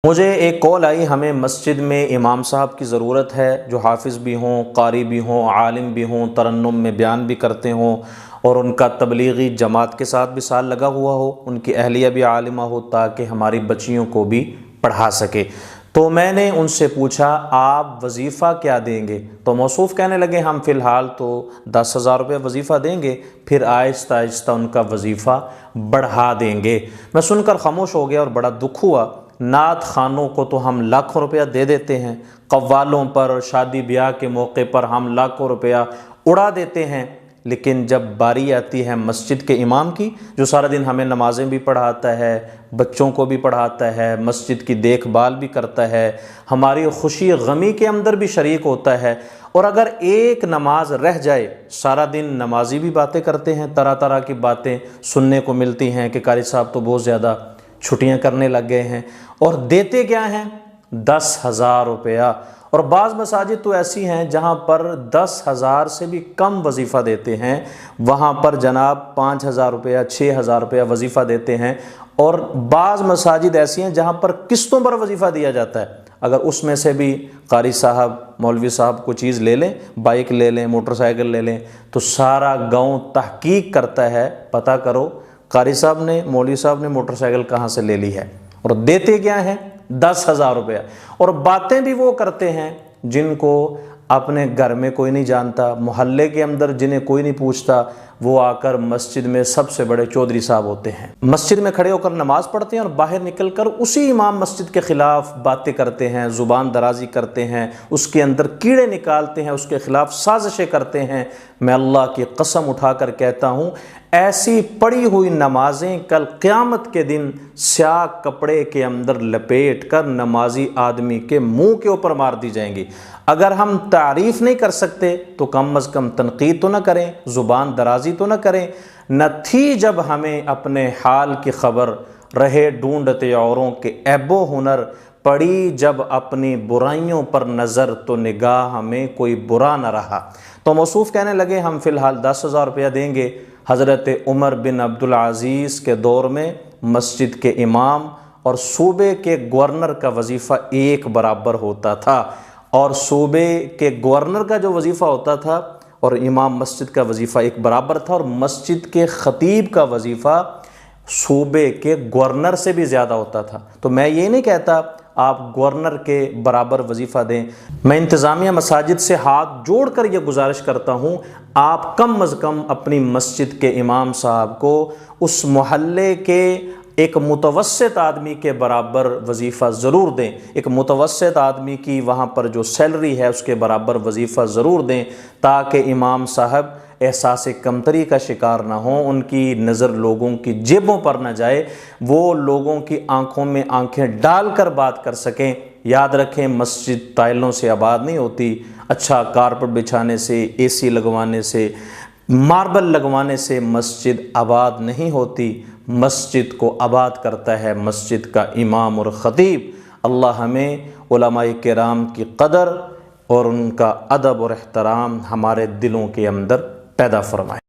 مجھے ایک کال آئی، ہمیں مسجد میں امام صاحب کی ضرورت ہے جو حافظ بھی ہوں، قاری بھی ہوں، عالم بھی ہوں، ترنم میں بیان بھی کرتے ہوں اور ان کا تبلیغی جماعت کے ساتھ بھی سال لگا ہوا ہو، ان کی اہلیہ بھی عالمہ ہو تاکہ ہماری بچیوں کو بھی پڑھا سکے۔ تو میں نے ان سے پوچھا آپ وظیفہ کیا دیں گے؟ تو موصوف کہنے لگے ہم فی الحال تو 10,000 روپے وظیفہ دیں گے، پھر آہستہ آہستہ ان کا وظیفہ بڑھا دیں گے۔ میں سن کر خاموش ہو گیا اور بڑا دکھ ہوا۔ نعت خوانوں کو تو ہم لاکھوں روپیہ دے دیتے ہیں، قوالوں پر شادی بیاہ کے موقع پر ہم لاکھوں روپیہ اڑا دیتے ہیں، لیکن جب باری آتی ہے مسجد کے امام کی جو سارا دن ہمیں نمازیں بھی پڑھاتا ہے، بچوں کو بھی پڑھاتا ہے، مسجد کی دیکھ بھال بھی کرتا ہے، ہماری خوشی غمی کے اندر بھی شریک ہوتا ہے، اور اگر ایک نماز رہ جائے سارا دن نمازی بھی باتیں کرتے ہیں، طرح طرح کی باتیں سننے کو ملتی ہیں کہ قاری صاحب تو بہت زیادہ چھٹیاں کرنے لگ گئے ہیں، اور دیتے کیا ہیں؟ 10,000 روپیہ۔ اور بعض مساجد تو ایسی ہیں جہاں پر 10,000 سے بھی کم وظیفہ دیتے ہیں، وہاں پر جناب 5,000 روپیہ 6,000 روپیہ وظیفہ دیتے ہیں، اور بعض مساجد ایسی ہیں جہاں پر قسطوں پر وظیفہ دیا جاتا ہے۔ اگر اس میں سے بھی قاری صاحب، مولوی صاحب کو چیز لے لیں، بائک لے لیں، موٹر سائیکل لے لیں، تو سارا گاؤں تحقیق کرتا ہے، پتہ کرو قاری صاحب نے، مولوی صاحب نے موٹر سائیکل کہاں سے لے لی ہے، اور دیتے کیا ہیں؟ 10,000 روپیہ۔ اور باتیں بھی وہ کرتے ہیں جن کو اپنے گھر میں کوئی نہیں جانتا، محلے کے اندر جنہیں کوئی نہیں پوچھتا، وہ آ کر مسجد میں سب سے بڑے چودھری صاحب ہوتے ہیں، مسجد میں کھڑے ہو کر نماز پڑھتے ہیں اور باہر نکل کر اسی امام مسجد کے خلاف باتیں کرتے ہیں، زبان درازی کرتے ہیں، اس کے اندر کیڑے نکالتے ہیں، اس کے خلاف سازشیں کرتے ہیں۔ میں اللہ کی قسم اٹھا کر کہتا ہوں ایسی پڑھی ہوئی نمازیں کل قیامت کے دن سیاہ کپڑے کے اندر لپیٹ کر نمازی آدمی کے منہ کے اوپر مار دی جائیں گی۔ اگر ہم تعریف نہیں کر سکتے تو کم از کم تنقید تو نہ کریں، زبان درازی تو نہ کریں۔ نہ تھی جب ہمیں اپنے حال کی خبر، رہے ڈھونڈتے اوروں کے عیب و ہنر، پڑی جب اپنی برائیوں پر نظر تو نگاہ ہمیں کوئی برا نہ رہا۔ تو موصوف کہنے لگے ہم فی الحال 10,000 روپیہ دیں گے۔ حضرت عمر بن عبدالعزیز کے دور میں مسجد کے امام اور صوبے کے گورنر کا وظیفہ ایک برابر ہوتا تھا، اور صوبے کے گورنر کا جو وظیفہ ہوتا تھا اور امام مسجد کا وظیفہ ایک برابر تھا، اور مسجد کے خطیب کا وظیفہ صوبے کے گورنر سے بھی زیادہ ہوتا تھا۔ تو میں یہ نہیں کہتا آپ گورنر کے برابر وظیفہ دیں، میں انتظامیہ مساجد سے ہاتھ جوڑ کر یہ گزارش کرتا ہوں آپ کم از کم اپنی مسجد کے امام صاحب کو اس محلے کے ایک متوسط آدمی کے برابر وظیفہ ضرور دیں، ایک متوسط آدمی کی وہاں پر جو سیلری ہے اس کے برابر وظیفہ ضرور دیں، تاکہ امام صاحب احساس کمتری کا شکار نہ ہوں، ان کی نظر لوگوں کی جیبوں پر نہ جائے، وہ لوگوں کی آنکھوں میں آنکھیں ڈال کر بات کر سکیں۔ یاد رکھیں مسجد ٹائلوں سے آباد نہیں ہوتی، اچھا کارپٹ بچھانے سے، اے سی لگوانے سے، ماربل لگوانے سے مسجد آباد نہیں ہوتی۔ مسجد کو آباد کرتا ہے مسجد کا امام اور خطیب۔ اللہ ہمیں علماء کرام کی قدر اور ان کا ادب اور احترام ہمارے دلوں کے اندر پیدا فرمائے۔